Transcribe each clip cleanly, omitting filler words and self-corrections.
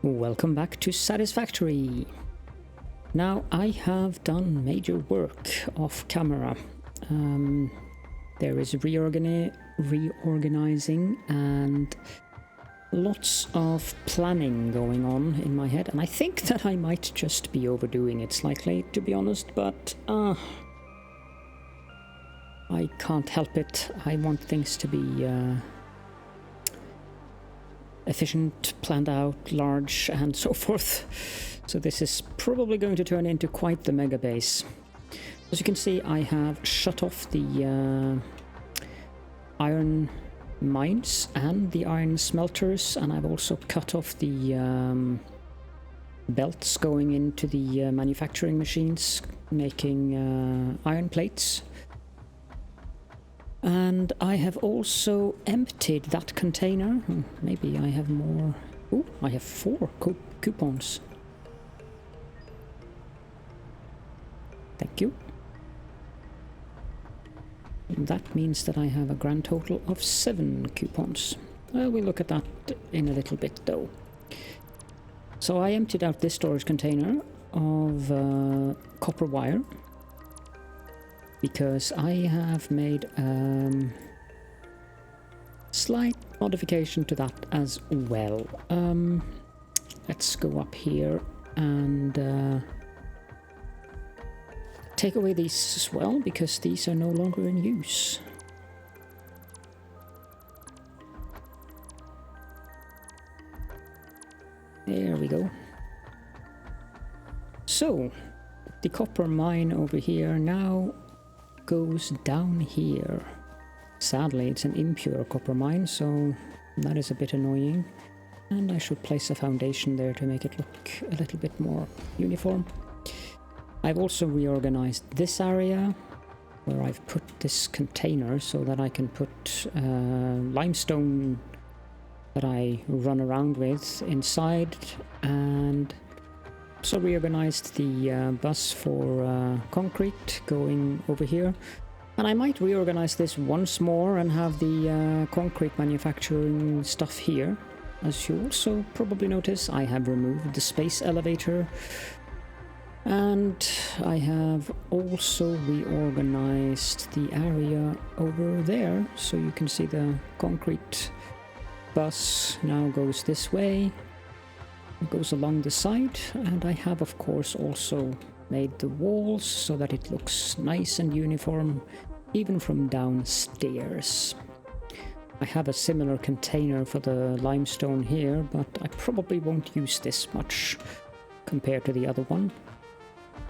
Welcome back to Satisfactory. Now I have done major work off camera. There is reorganizing and lots of planning going on in my head, and I think that I might just be overdoing it slightly, to be honest, but I can't help it. I want things to be efficient, planned out, large, and so forth. So this is probably going to turn into quite the mega base. As you can see, I have shut off the iron mines and the iron smelters, and I've also cut off the belts going into the manufacturing machines making iron plates. And I have also emptied that container. Maybe I have more. Oh, I have 4 coupons. Thank you. And that means that I have a grand total of 7 coupons. We'll look at that in a little bit though. So I emptied out this storage container of copper wire, because I have made slight modification to that as well. Let's go up here and take away these as well, because these are no longer in use. There we go. So, the copper mine over here now goes down here. Sadly, it's an impure copper mine, so that is a bit annoying. And I should place a foundation there to make it look a little bit more uniform. I've also reorganized this area where I've put this container so that I can put limestone that I run around with inside, and also reorganized the bus for concrete going over here. And I might reorganize this once more and have the concrete manufacturing stuff here. As you also probably notice, I have removed the space elevator, and I have also reorganized the area over there, so you can see the concrete bus now goes this way. It goes along the side, and I have of course also made the walls so that it looks nice and uniform even from downstairs. I have a similar container for the limestone here, but I probably won't use this much compared to the other one.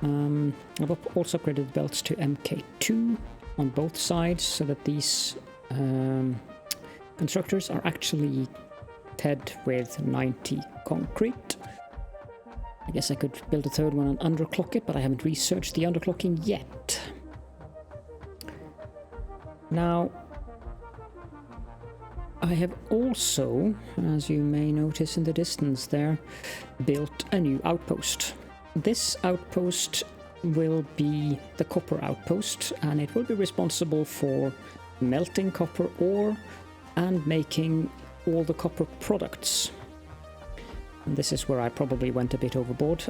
I've also upgraded the belts to MK2 on both sides so that these constructors are actually fed with 90 concrete. I guess I could build a third one and underclock it, but I haven't researched the underclocking yet. Now, I have also, as you may notice in the distance there, built a new outpost. This outpost will be the copper outpost, and it will be responsible for melting copper ore and making all the copper products. And this is where I probably went a bit overboard.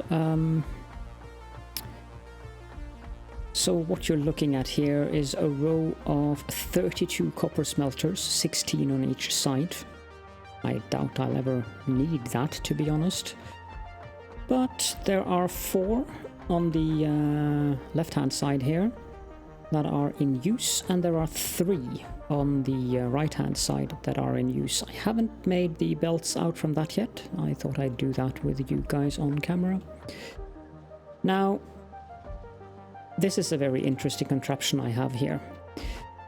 So what you're looking at here is a row of 32 copper smelters, 16 on each side. I doubt I'll ever need that, to be honest. But there are 4 on the left-hand side here that are in use, and there are 3 on the right-hand side that are in use. I haven't made the belts out from that yet. I thought I'd do that with you guys on camera. Now, this is a very interesting contraption I have here.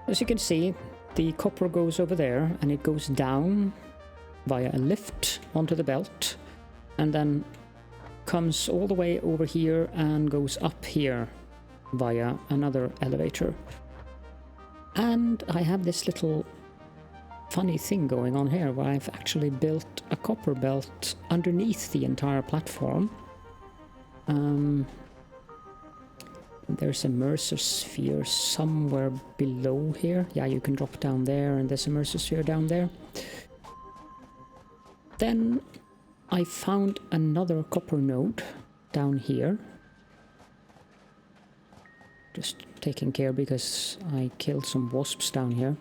As you can see, the copper goes over there, and it goes down via a lift onto the belt, and then comes all the way over here and goes up here via another elevator. And I have this little funny thing going on here where I've actually built a copper belt underneath the entire platform. There's a Mercer sphere somewhere below here. Yeah, you can drop down there, and there's a Mercer sphere down there. Then I found another copper node down here. Just taking care because I killed some wasps down here.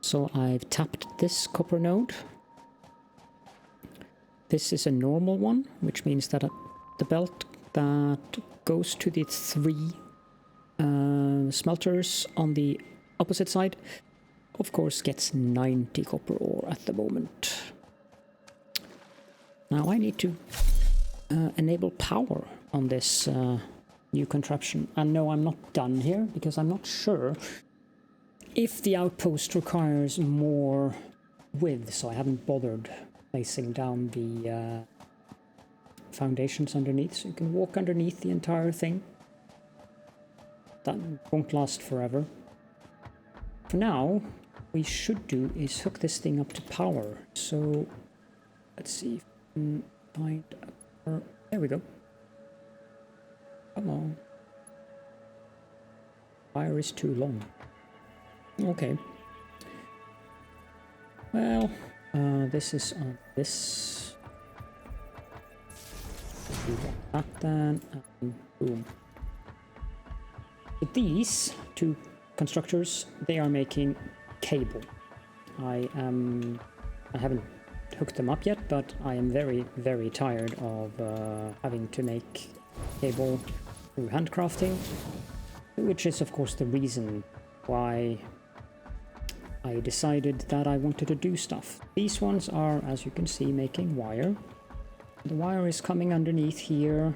So I've tapped this copper node. This is a normal one, which means that the belt that goes to the 3 smelters on the opposite side, of course, gets 90 copper ore at the moment. Now I need to enable power on this new contraption. And no, I'm not done here, because I'm not sure if the outpost requires more width, so I haven't bothered placing down the foundations underneath, so you can walk underneath the entire thing. That won't last forever. For now, what we should do is hook this thing up to power. So let's see if we can find a... There we go. Come on. Wire is too long. Okay. Well, this is on this. Do that then, and boom. With these two constructors, they are making cable. I haven't hooked them up yet, but I am very, very tired of having to make cable through handcrafting, which is of course the reason why I decided that I wanted to do stuff. These ones are, as you can see, making wire. The wire is coming underneath here,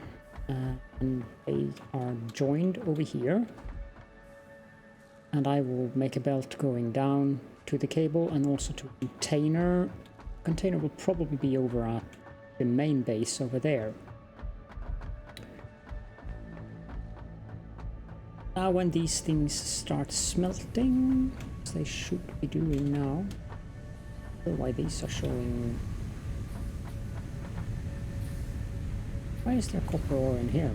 and they are joined over here. And I will make a belt going down to the cable and also to a container. Container will probably be over at the main base over there. Now when these things start smelting, as they should be doing now, I don't know why these are showing... Why is there copper ore in here?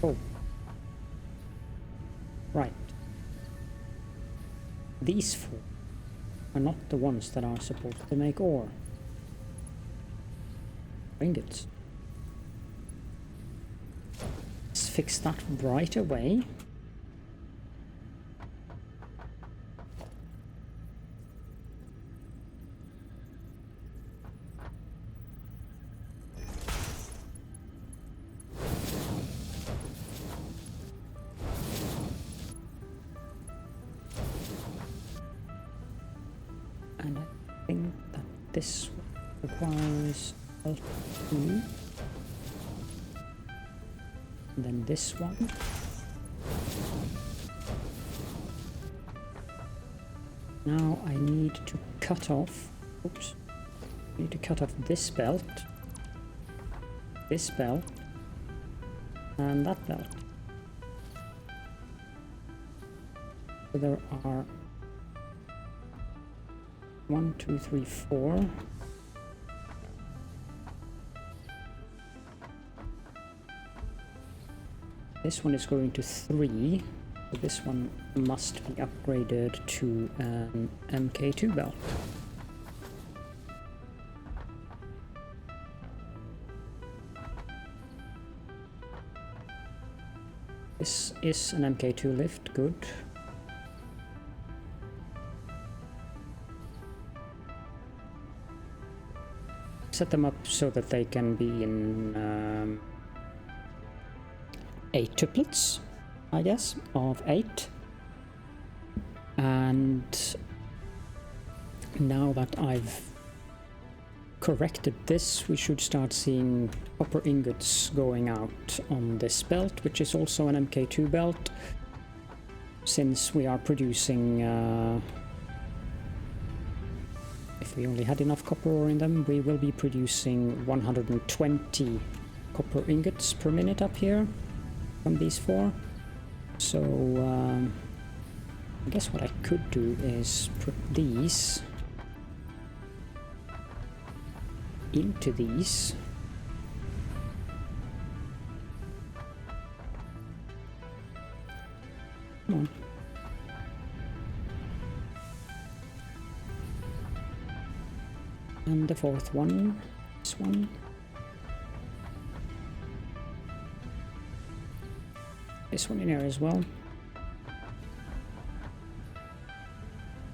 Oh. Right. These 4 are not the ones that are supposed to make ore. Ingots. Let's fix that right away. And I think that this requires L2. And then this one. Now I need to cut off, oops, I need to cut off this belt, and that belt. So there are 1, 2, 3, 4. This one is going to 3, so this one must be upgraded to an MK2 belt. This is an MK2 lift, good. Set them up so that they can be in 8 triplets, I guess, of 8. And now that I've corrected this, we should start seeing copper ingots going out on this belt, which is also an MK2 belt, since we are producing if we only had enough copper ore in them, we will be producing 120 copper ingots per minute up here from these 4. So I guess what I could do is put these into these. Come on. And the fourth one, this one. This one in here as well.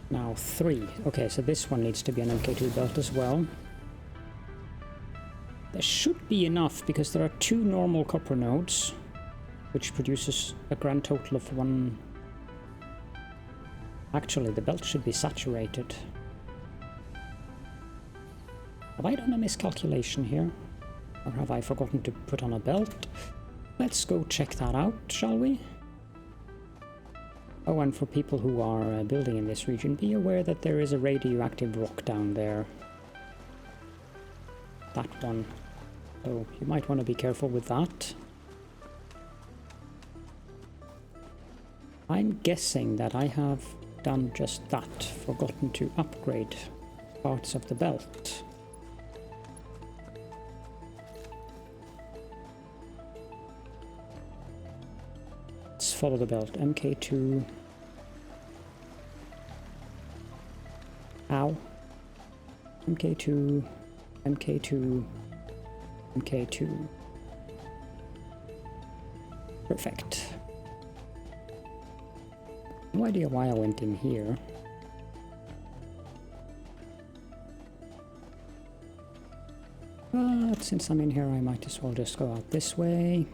Now 3. Okay, so this one needs to be an MK2 belt as well. There should be enough because there are 2 normal copper nodes, which produces a grand total of 1. Actually, the belt should be saturated. Have I done a miscalculation here? Or have I forgotten to put on a belt? Let's go check that out, shall we? Oh, and for people who are building in this region, be aware that there is a radioactive rock down there. That one. So you might want to be careful with that. I'm guessing that I have done just that, forgotten to upgrade parts of the belt. Let's follow the belt. MK2. Ow. MK2, MK2, MK2. Perfect. No idea why I went in here. But since I'm in here, I might as well just go out this way.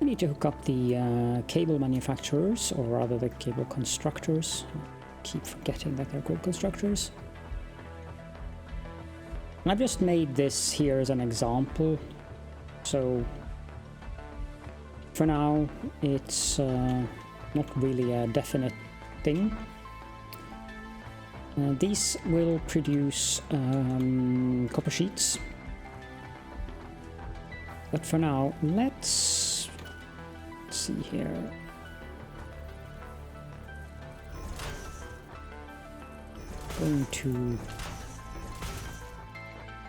I need to hook up the cable manufacturers, or rather the cable constructors. I keep forgetting that they're called constructors. I've just made this here as an example, so for now it's not really a definite thing. These will produce copper sheets, but for now let's see here. Going to...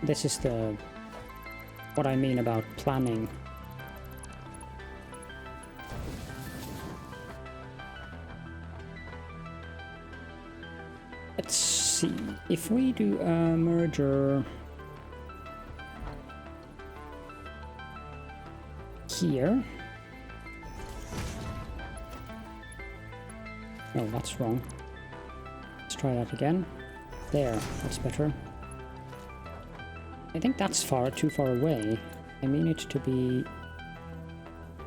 This is what I mean about planning. Let's see, if we do a merger here. No, that's wrong. Let's try that again. There, that's better. I think that's too far away. I mean it to be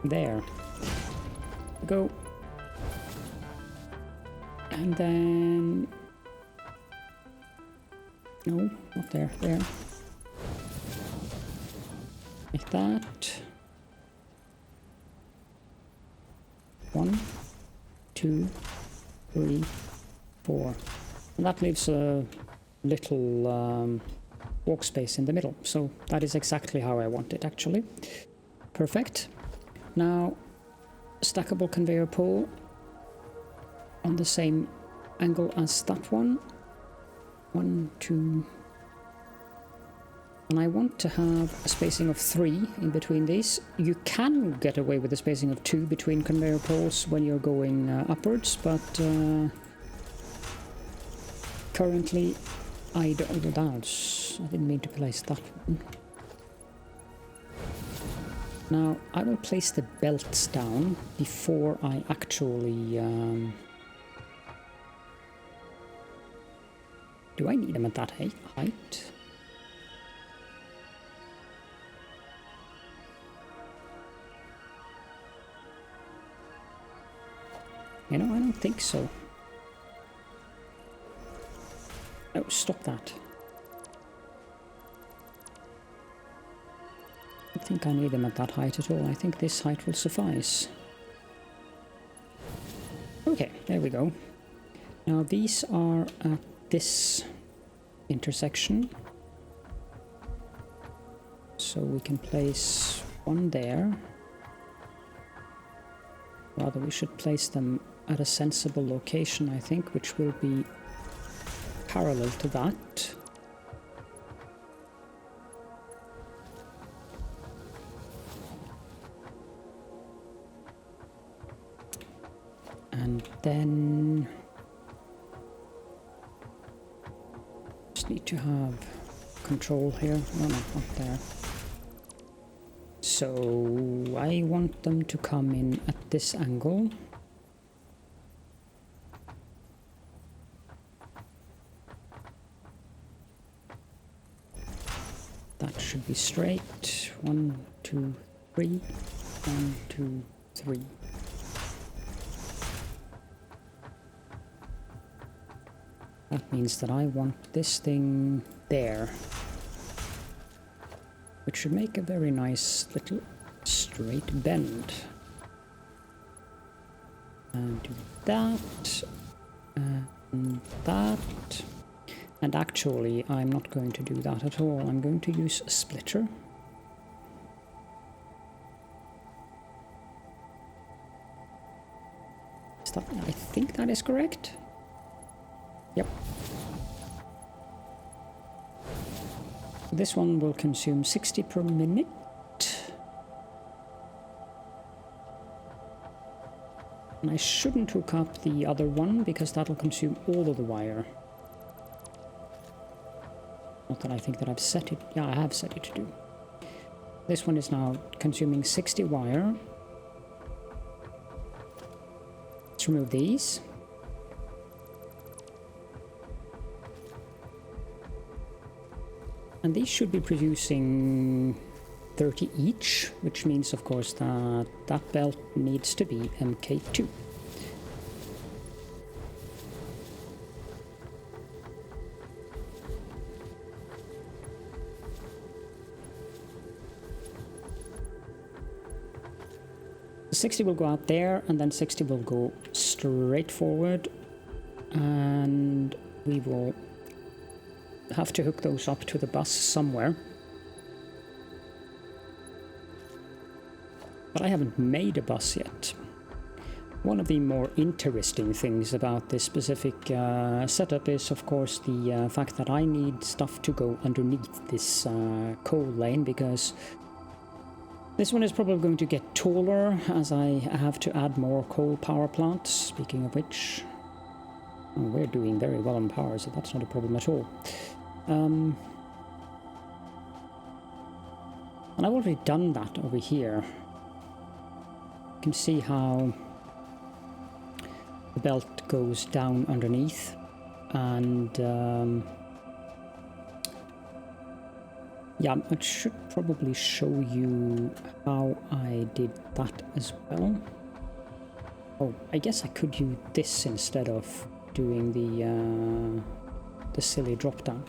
there. Go. And then... No, not there. There. Like that. 1, 2, 3, 4. And that leaves a little... walk space in the middle, so that is exactly how I want it actually. Perfect. Now stackable conveyor pole on the same angle as that one. 1, 2, and I want to have a spacing of 3 in between these. You can get away with a spacing of 2 between conveyor poles when you're going upwards, but currently I don't know that. I didn't mean to place that one. Now, I will place the belts down before I actually... Do I need them at that height? You know, I don't think so. Oh, stop that. I don't think I need them at that height at all. I think this height will suffice. Okay, there we go. Now these are at this intersection. So we can place one there. Rather, we should place them at a sensible location, I think, which will be parallel to that. And then just need to have control here. No, not there. So I want them to come in at this angle. That should be straight. 1, 2, 3. 1, 2, 3. That means that I want this thing there, which should make a very nice little straight bend. And do that, and that. And actually, I'm not going to do that at all. I'm going to use a splitter. I think that is correct. Yep. This one will consume 60 per minute. And I shouldn't hook up the other one because that'll consume all of the wire. Not that I think that I've set it. Yeah, I have set it to do. This one is now consuming 60 wire. Let's remove these. And these should be producing 30 each, which means, of course, that that belt needs to be MK2. The 60 will go out there, and then 60 will go straight forward, and we will have to hook those up to the bus somewhere. But I haven't made a bus yet. One of the more interesting things about this specific setup is, of course, the fact that I need stuff to go underneath this coal lane, because this one is probably going to get taller as I have to add more coal power plants. Speaking of which, we're doing very well on power, so that's not a problem at all. And I've already done that over here. You can see how the belt goes down underneath, and yeah, I should probably show you how I did that as well. Oh, I guess I could use this instead of doing the silly drop down.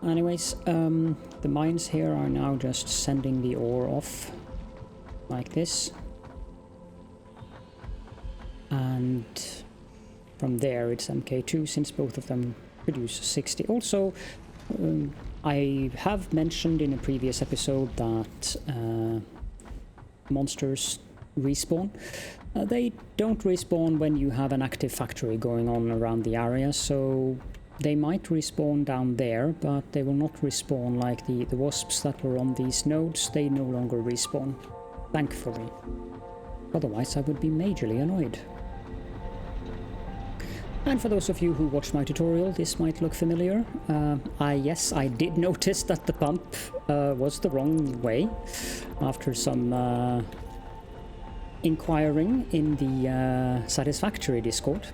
Anyways, the mines here are now just sending the ore off like this, and from there it's MK2, since both of them produce 60. Also, I have mentioned in a previous episode that monsters respawn. They don't respawn when you have an active factory going on around the area, so they might respawn down there, but they will not respawn like the wasps that were on these nodes. They no longer respawn, thankfully. Otherwise I would be majorly annoyed. And for those of you who watched my tutorial, this might look familiar. Yes, I did notice that the pump was the wrong way after some inquiring in the Satisfactory Discord.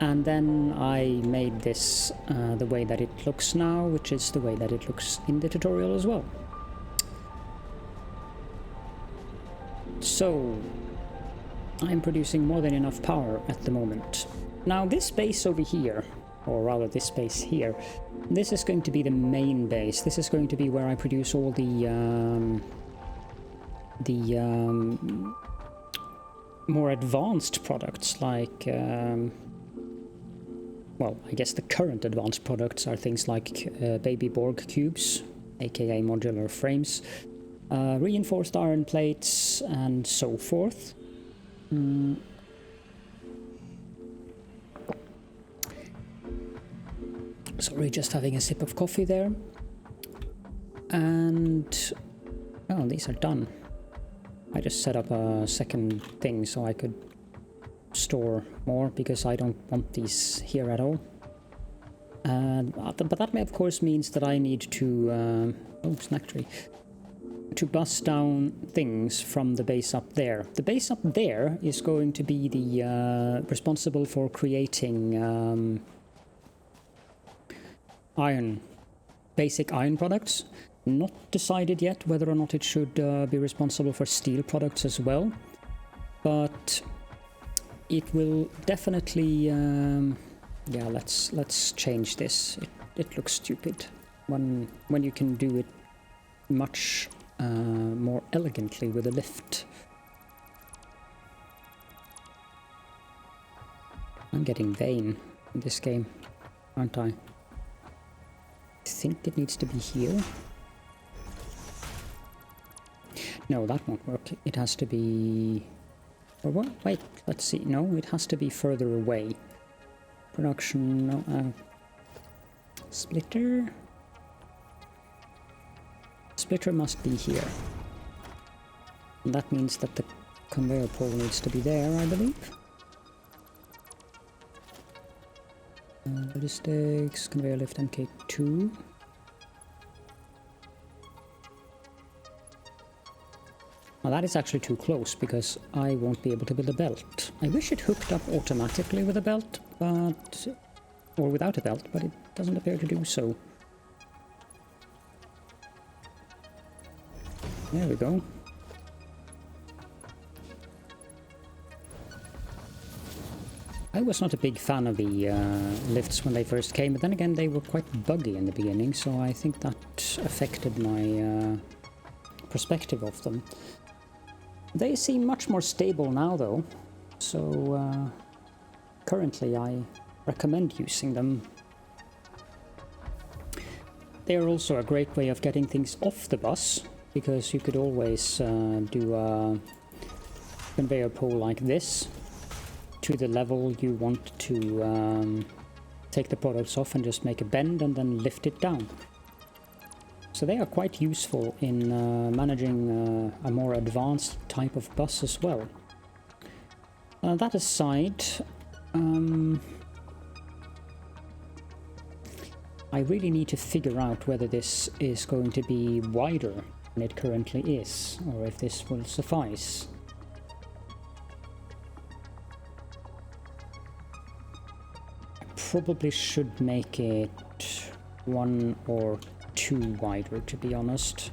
And then I made this the way that it looks now, which is the way that it looks in the tutorial as well. So, I'm producing more than enough power at the moment. Now this base over here, or rather this base here, this is going to be the main base. This is going to be where I produce all the more advanced products, like well, I guess the current advanced products are things like baby Borg cubes, aka modular frames, reinforced iron plates, and so forth. Sorry, just having a sip of coffee there. And oh, these are done. I just set up a second thing so I could store more because I don't want these here at all. But that of course means that I need to oh, snack tree, to bust down things from the base up there. The base up there is going to be the responsible for creating basic iron products. Not decided yet whether or not it should be responsible for steel products as well, but it will definitely yeah, let's change this. It looks stupid when you can do it much more elegantly with a lift. I'm getting vain in this game, aren't I? I think it needs to be here. No, that won't work. It has to be... Or what? Wait, let's see. No, it has to be further away. Production... No, splitter... Splitter must be here. And that means that the conveyor pole needs to be there, I believe. Logistics, conveyor lift MK2. Well, that is actually too close because I won't be able to build a belt. I wish it hooked up automatically with a belt, but... or without a belt, but it doesn't appear to do so. There we go. I was not a big fan of the lifts when they first came, but then again they were quite buggy in the beginning, so I think that affected my perspective of them. They seem much more stable now though, so currently I recommend using them. They are also a great way of getting things off the bus, because you could always do a conveyor pole like this to the level you want to take the products off and just make a bend and then lift it down. So they are quite useful in managing a more advanced type of bus as well. That aside, I really need to figure out whether this is going to be wider than it currently is, or if this will suffice. I probably should make it 1 or 2 wider, to be honest.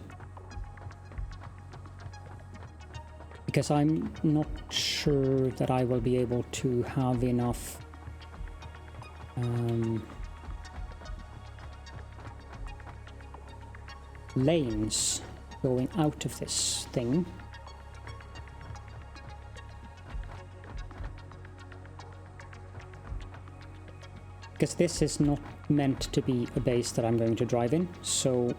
Because I'm not sure that I will be able to have enough lanes going out of this thing. Because this is not meant to be a base that I'm going to drive in, so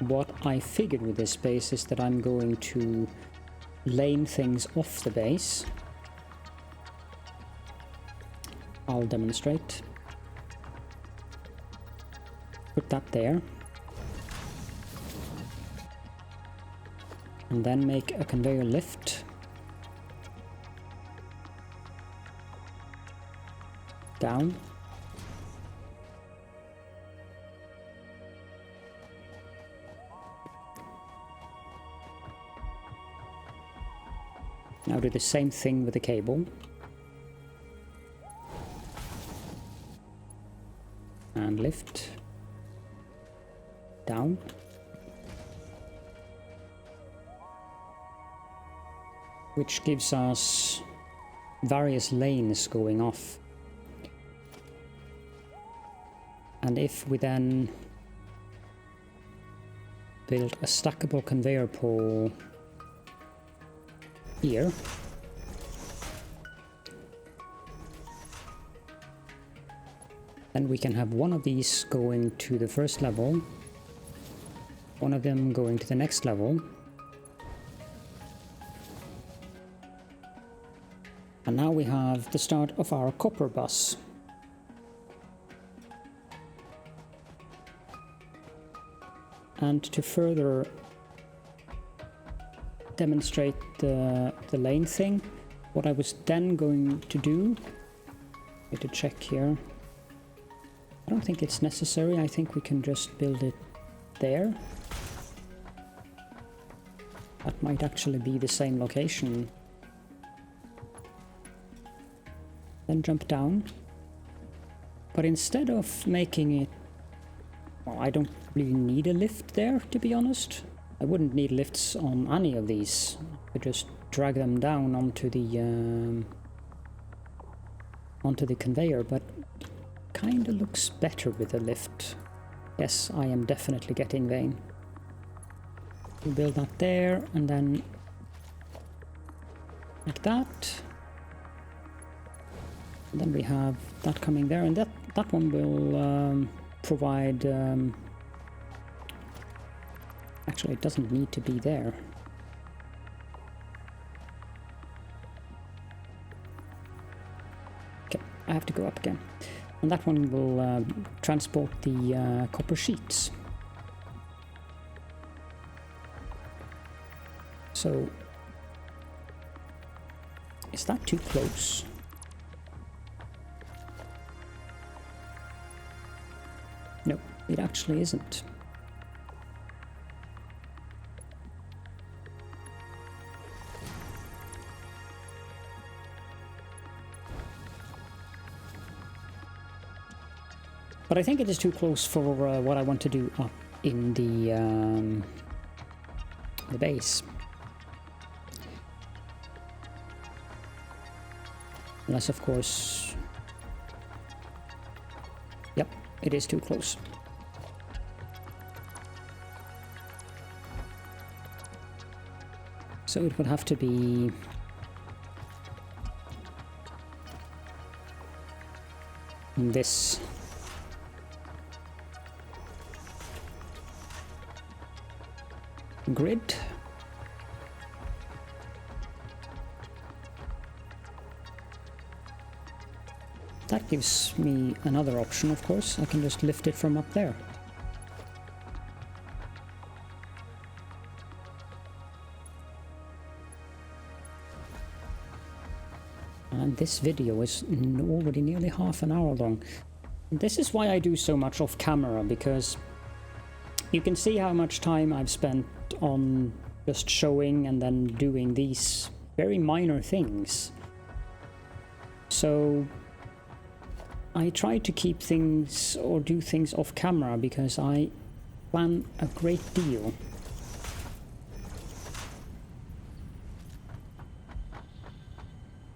what I figured with this base is that I'm going to lane things off the base. I'll demonstrate. Put that there. And then make a conveyor lift down. Now do the same thing with the cable. And lift down. Which gives us various lanes going off. And if we then build a stackable conveyor pole here, then we can have one of these going to the first level, one of them going to the next level, and now we have the start of our copper bus. And to further demonstrate the lane thing, What I was then going to do, I to check here. I don't think it's necessary. I think we can just build it there. That might actually be the same location. Then jump down. But instead of making it... Well, I don't really need a lift there, to be honest. I wouldn't need lifts on any of these. I could just drag them down onto the conveyor, but it kind of looks better with a lift. Yes, I am definitely getting vain. We'll build that there, and then like that. And then we have that coming there, and that one will provide... Actually, it doesn't need to be there. Okay, I have to go up again. And that one will transport the copper sheets. So, is that too close? No, it actually isn't. But I think it is too close for what I want to do up in the base. Unless, of course... Yep, it is too close. So it would have to be... in this... grid. That gives me another option, of course. I can just lift it from up there. And this video is already nearly half an hour long. This is why I do so much off camera, because you can see how much time I've spent on just showing and then doing these very minor things. So I try to keep things or do things off camera because I plan a great deal.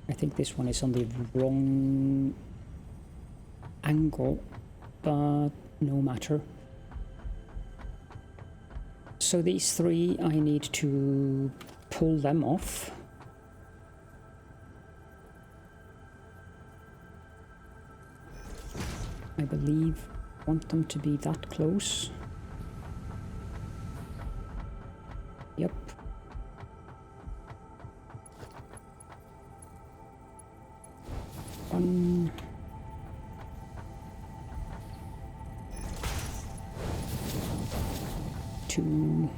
I think this one is on the wrong angle, but no matter. So these three, I need to pull them off. I believe I want them to be that close. Yep. One. Two.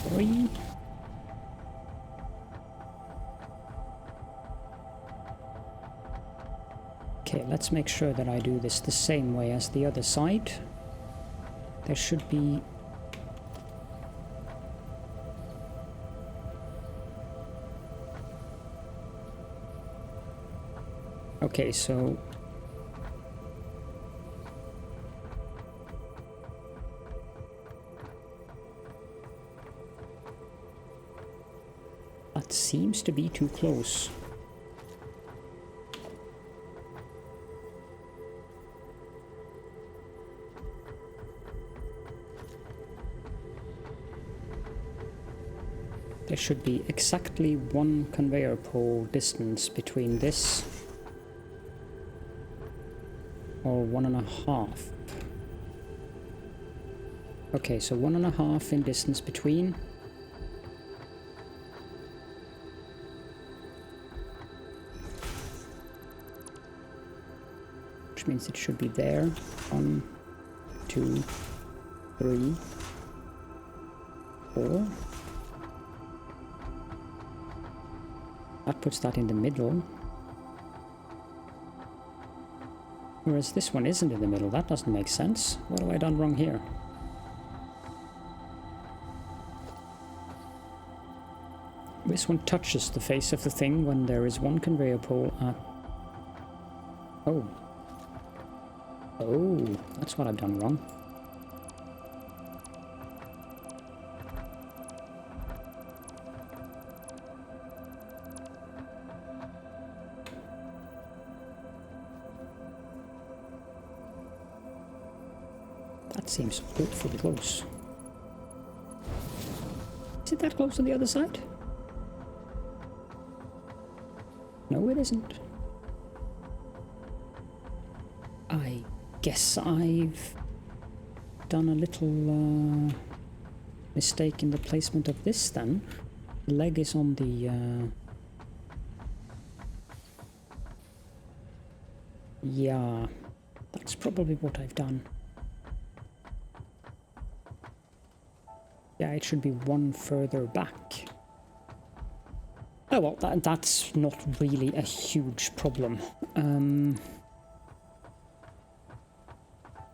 Three. Okay, let's make sure that I do this the same way as the other side. There should be... Okay, so... that seems to be too close. There should be exactly one conveyor pole distance between this, or 1.5. Okay, so 1.5 in distance between. Which means it should be there. 1, 2, 3, 4. That puts that in the middle. Whereas this one isn't in the middle. That doesn't make sense. What have I done wrong here? This one touches the face of the thing when there is one conveyor pole at... Oh. Oh, that's what I've done wrong. That seems awfully close. Is it that close on the other side? No, it isn't. I guess I've done a little mistake in the placement of this then. The leg is on the... Yeah, that's probably what I've done. Yeah, it should be one further back. Oh well, that's not really a huge problem.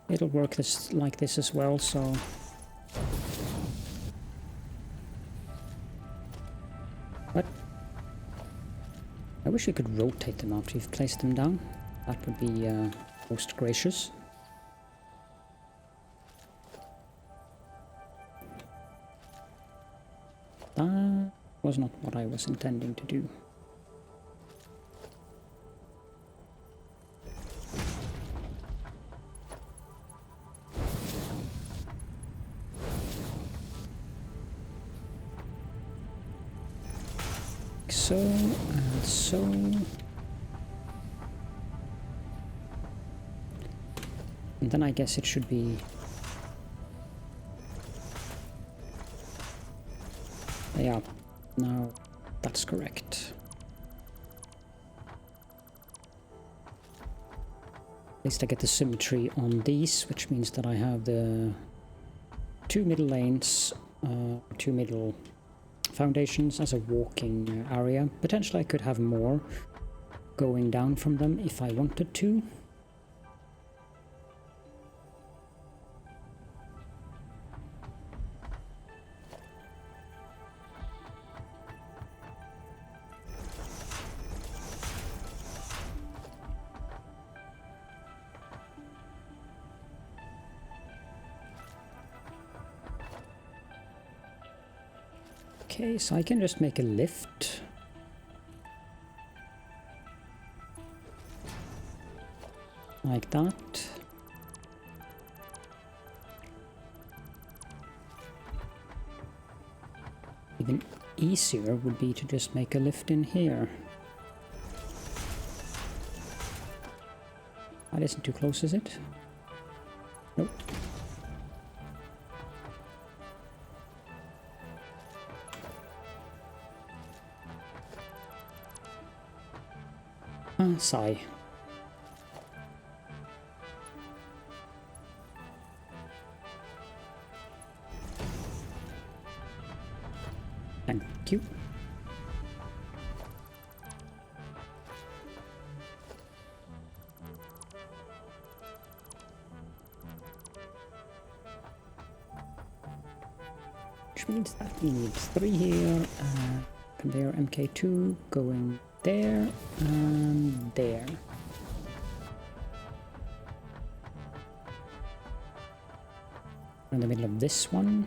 It'll work like this as well, so... What? I wish you could rotate them after you've placed them down. That would be most gracious. That was not what I was intending to do. So, and so. And then I guess it should be... Yeah, now that's correct. At least I get the symmetry on these, which means that I have the two middle lanes, two middle foundations as a walking area. Potentially I could have more going down from them if I wanted to. Okay, so I can just make a lift. Like that. Even easier would be to just make a lift in here. That isn't too close, is it? Nope. Sigh. Thank you. Which means that we need 3 here, conveyor MK2 going there and there. In the middle of this one.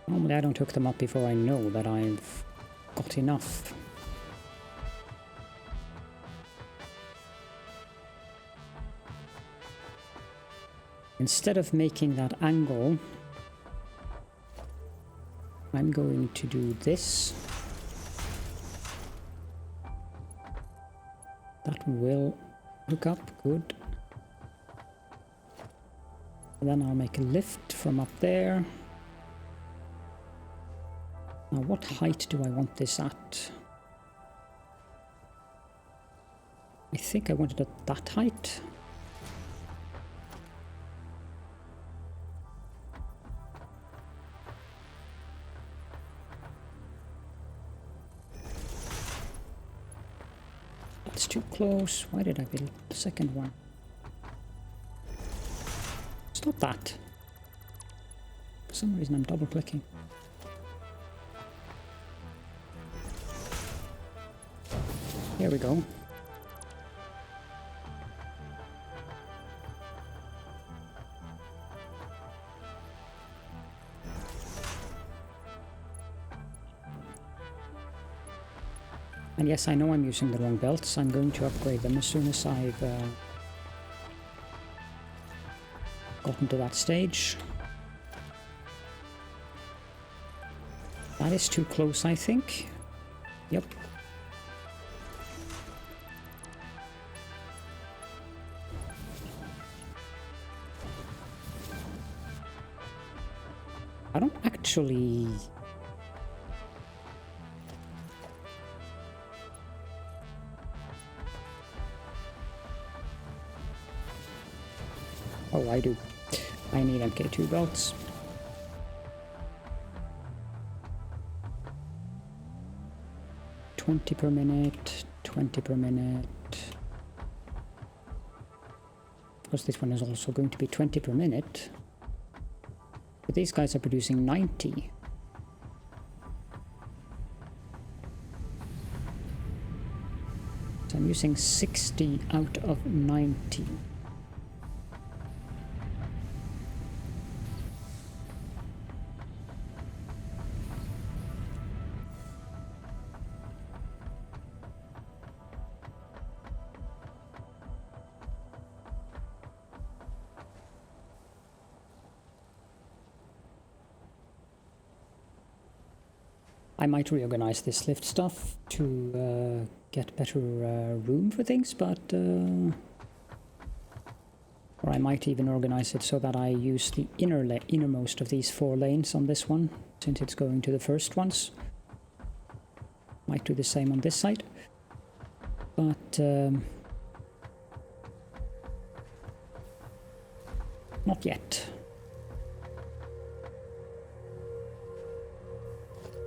Normally I don't hook them up before I know that I've got enough. Instead of making that angle, I'm going to do this. That will hook up, good. And then I'll make a lift from up there. Now what height do I want this at? I think I want it at that height. close. Why did I build the second one? Stop that. For some reason I'm double clicking. Here we go. And yes, I know I'm using the wrong belts. I'm going to upgrade them as soon as I've gotten to that stage. That is too close, I think. Yep. I don't actually... Oh, I do. I need MK2 belts. $20 per minute, 20 per minute. Of course, this one is also going to be 20 per minute. But these guys are producing 90. So I'm using 60 out of 90. I might reorganize this lift stuff to get better room for things, but... or I might even organize it so that I use the innermost of these 4 lanes on this one, since it's going to the first ones. Might do the same on this side. But... not yet.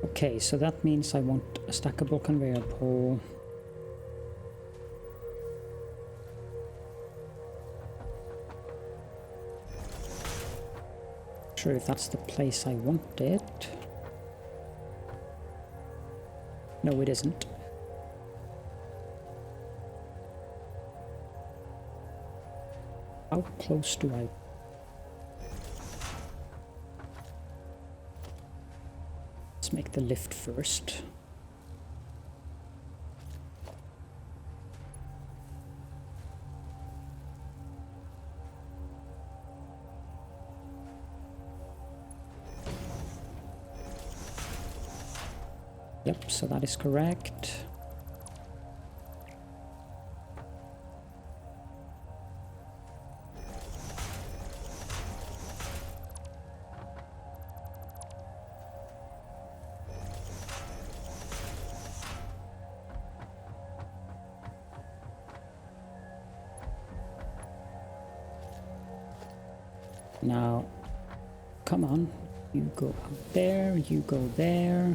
Okay, so that means I want a stackable conveyor pole. Not sure if that's the place I want it. No, it isn't. How close do I... make the lift first. Yep, so that is correct. Now, come on, you go up there, you go there.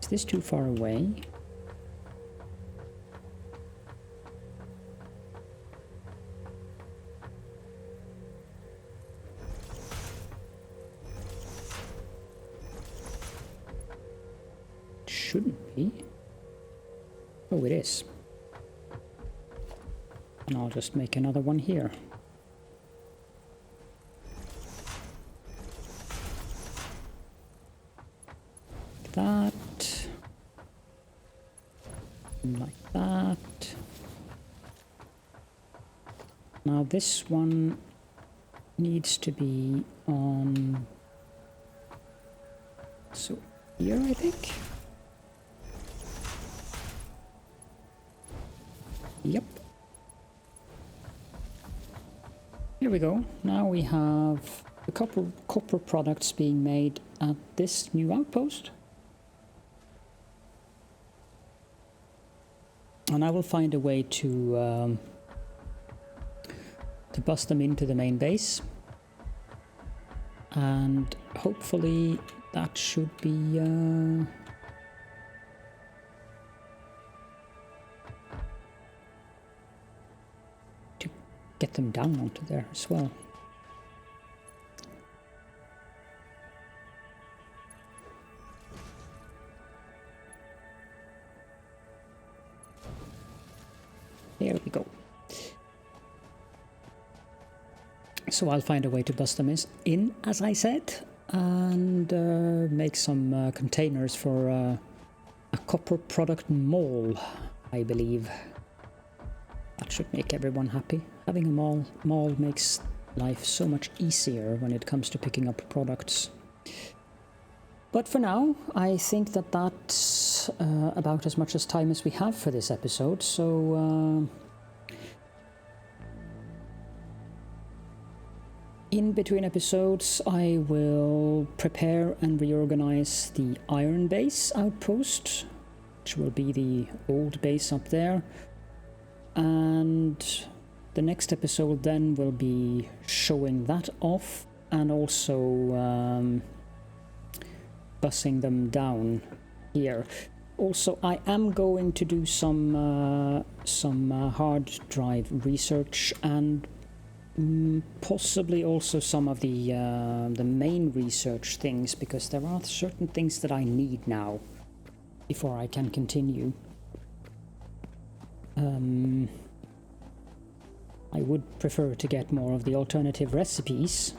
Is this too far away? It shouldn't be. Oh, it is. And I'll just make another one here. That, and like that. Now this one needs to be on, so here I think. Yep. Here we go. Now we have the copper products being made at this new outpost. And I will find a way to bust them into the main base, and hopefully that should be get them down onto there as well. There we go. So I'll find a way to bust them in, as I said, and make some containers for a copper product mall, I believe. That should make everyone happy. Having a mall makes life so much easier when it comes to picking up products. But for now, I think that that's about as much as time as we have for this episode, so in between episodes I will prepare and reorganize the iron base outpost, which will be the old base up there, and the next episode then will be showing that off and also bussing them down here. Also, I am going to do some hard drive research and possibly also some of the main research things, because there are certain things that I need now before I can continue. I would prefer to get more of the alternative recipes,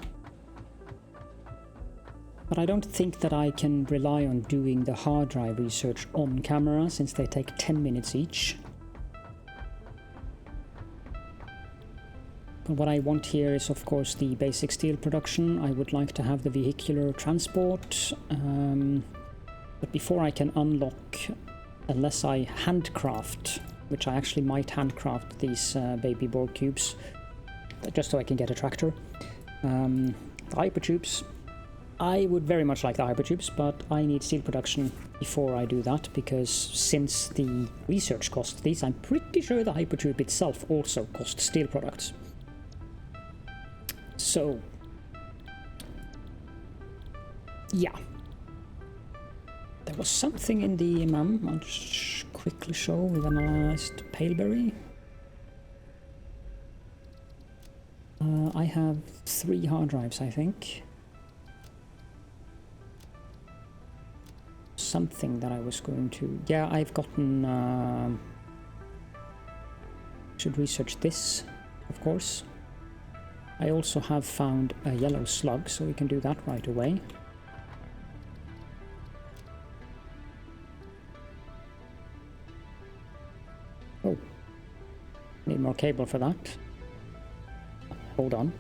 but I don't think that I can rely on doing the hard drive research on camera, since they take 10 minutes each. But what I want here is, of course, the basic steel production. I would like to have the vehicular transport, but before I can unlock, unless I handcraft, which I actually might handcraft these baby Borg cubes, just so I can get a tractor. The hypertubes. I would very much like the hypertubes, but I need steel production before I do that, because since the research costs these, I'm pretty sure the hypertube itself also costs steel products. So, yeah. There was something in the I'll just quickly show. We've analyzed paleberry. I have 3 hard drives, I think. Something that I was going to... Yeah, I've gotten... should research this, of course. I also have found a yellow slug, so we can do that right away. Oh. Need more cable for that. Hold on.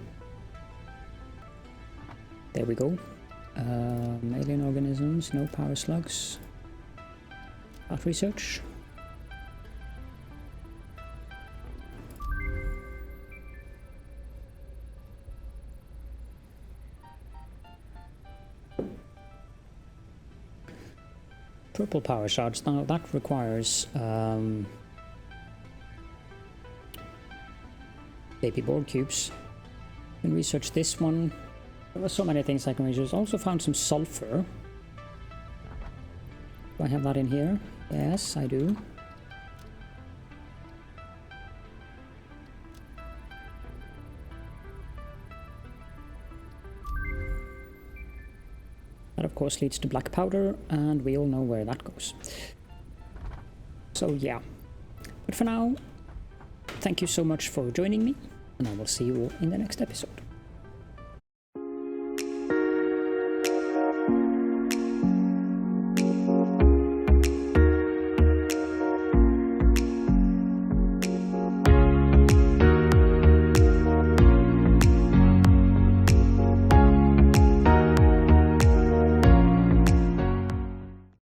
There we go. Alien organisms, no power slugs. That research. Purple power shards. Now that requires baby Borg cubes. I can research this one. There were so many things I can research. Also found some sulfur. Do I have that in here? Yes, I do. That of course leads to black powder, and we all know where that goes. So yeah. But for now, thank you so much for joining me, and I will see you all in the next episode.